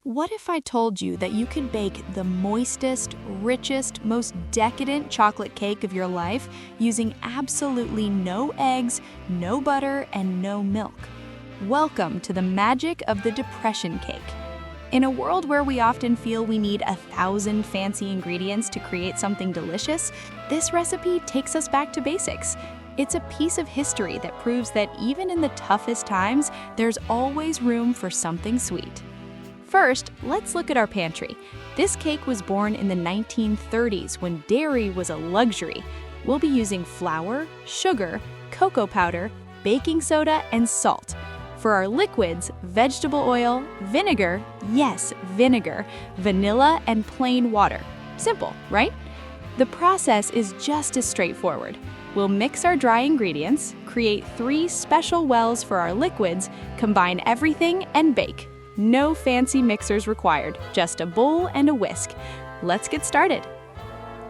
What if I told you that you could bake the moistest, richest, most decadent chocolate cake of your life using absolutely no eggs, no butter, and no milk? Welcome to the magic of the depression cake. In a world where we often feel we need 1,000 fancy ingredients to create something delicious, this recipe takes us back to basics. It's a piece of history that proves that even in the toughest times, there's always room for something sweet. First, let's look at our pantry. This cake was born in the 1930s when dairy was a luxury. We'll be using flour, sugar, cocoa powder, baking soda, and salt. For our liquids, vegetable oil, vinegar, yes, vinegar, vanilla, and plain water. Simple, right? The process is just as straightforward. We'll mix our dry ingredients, create 3 special wells for our liquids, combine everything, and bake. No fancy mixers required, just a bowl and a whisk. Let's get started.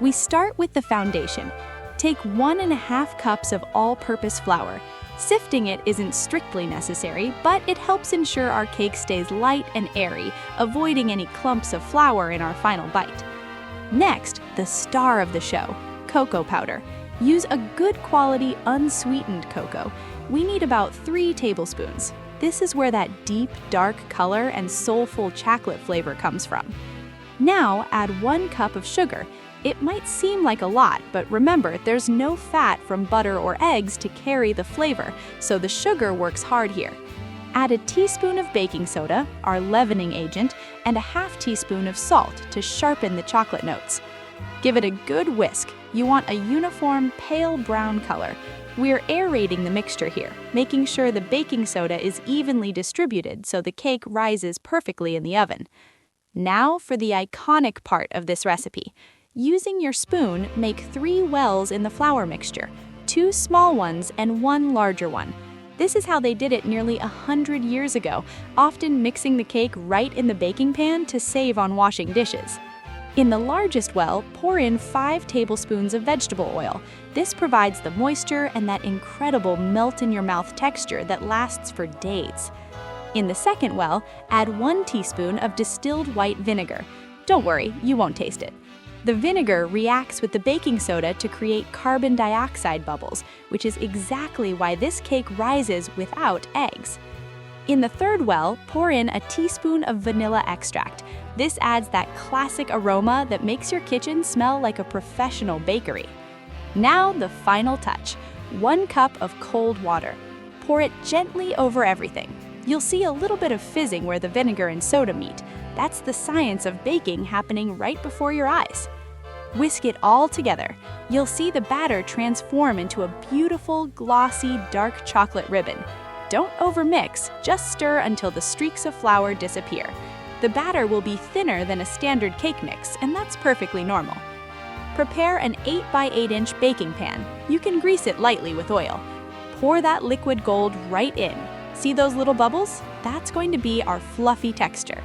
We start with the foundation. Take 1.5 cups of all-purpose flour. Sifting it isn't strictly necessary, but it helps ensure our cake stays light and airy, avoiding any clumps of flour in our final bite. Next, the star of the show, cocoa powder. Use a good quality unsweetened cocoa. We need about 3 tablespoons. This is where that deep, dark color and soulful chocolate flavor comes from. Now add 1 cup of sugar. It might seem like a lot, but remember, there's no fat from butter or eggs to carry the flavor, so the sugar works hard here. Add a teaspoon of baking soda, our leavening agent, and a ½ teaspoon of salt to sharpen the chocolate notes. Give it a good whisk. You want a uniform, pale brown color. We're aerating the mixture here, making sure the baking soda is evenly distributed so the cake rises perfectly in the oven. Now for the iconic part of this recipe. Using your spoon, make 3 wells in the flour mixture, 2 small ones and 1 larger one. This is how they did it nearly 100 years ago, often mixing the cake right in the baking pan to save on washing dishes. In the largest well, pour in 5 tablespoons of vegetable oil. This provides the moisture and that incredible melt-in-your-mouth texture that lasts for days. In the second well, add 1 teaspoon of distilled white vinegar. Don't worry, you won't taste it. The vinegar reacts with the baking soda to create carbon dioxide bubbles, which is exactly why this cake rises without eggs. In the third well, pour in a teaspoon of vanilla extract. This adds that classic aroma that makes your kitchen smell like a professional bakery. Now the final touch, 1 cup of cold water. Pour it gently over everything. You'll see a little bit of fizzing where the vinegar and soda meet. That's the science of baking happening right before your eyes. Whisk it all together. You'll see the batter transform into a beautiful, glossy, dark chocolate ribbon. Don't overmix, just stir until the streaks of flour disappear. The batter will be thinner than a standard cake mix, and that's perfectly normal. Prepare an 8 by 8 inch baking pan. You can grease it lightly with oil. Pour that liquid gold right in. See those little bubbles? That's going to be our fluffy texture.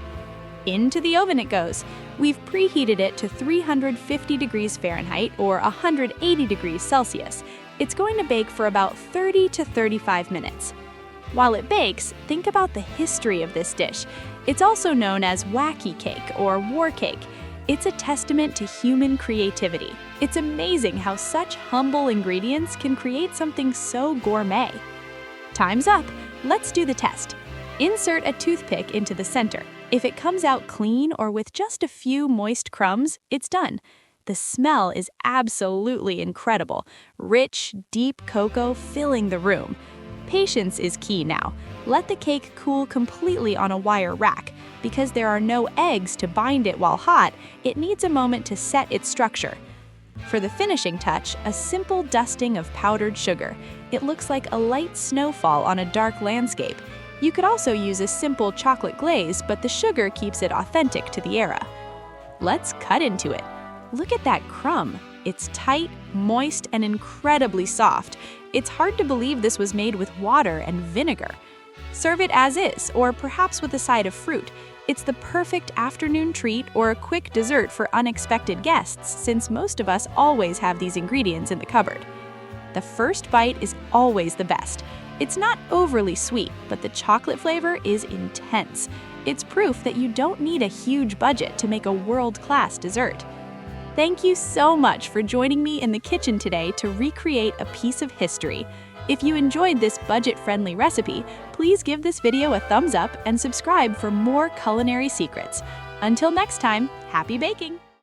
Into the oven it goes. We've preheated it to 350 degrees Fahrenheit or 180 degrees Celsius. It's going to bake for about 30 to 35 minutes. While it bakes, think about the history of this dish. It's also known as wacky cake or war cake. It's a testament to human creativity. It's amazing how such humble ingredients can create something so gourmet. Time's up. Let's do the test. Insert a toothpick into the center. If it comes out clean or with just a few moist crumbs, it's done. The smell is absolutely incredible. Rich, deep cocoa filling the room. Patience is key now. Let the cake cool completely on a wire rack. Because there are no eggs to bind it while hot, it needs a moment to set its structure. For the finishing touch, a simple dusting of powdered sugar. It looks like a light snowfall on a dark landscape. You could also use a simple chocolate glaze, but the sugar keeps it authentic to the era. Let's cut into it. Look at that crumb. It's tight, moist, and incredibly soft. It's hard to believe this was made with water and vinegar. Serve it as is, or perhaps with a side of fruit. It's the perfect afternoon treat or a quick dessert for unexpected guests, since most of us always have these ingredients in the cupboard. The first bite is always the best. It's not overly sweet, but the chocolate flavor is intense. It's proof that you don't need a huge budget to make a world-class dessert. Thank you so much for joining me in the kitchen today to recreate a piece of history. If you enjoyed this budget-friendly recipe, please give this video a thumbs up and subscribe for more culinary secrets. Until next time, happy baking!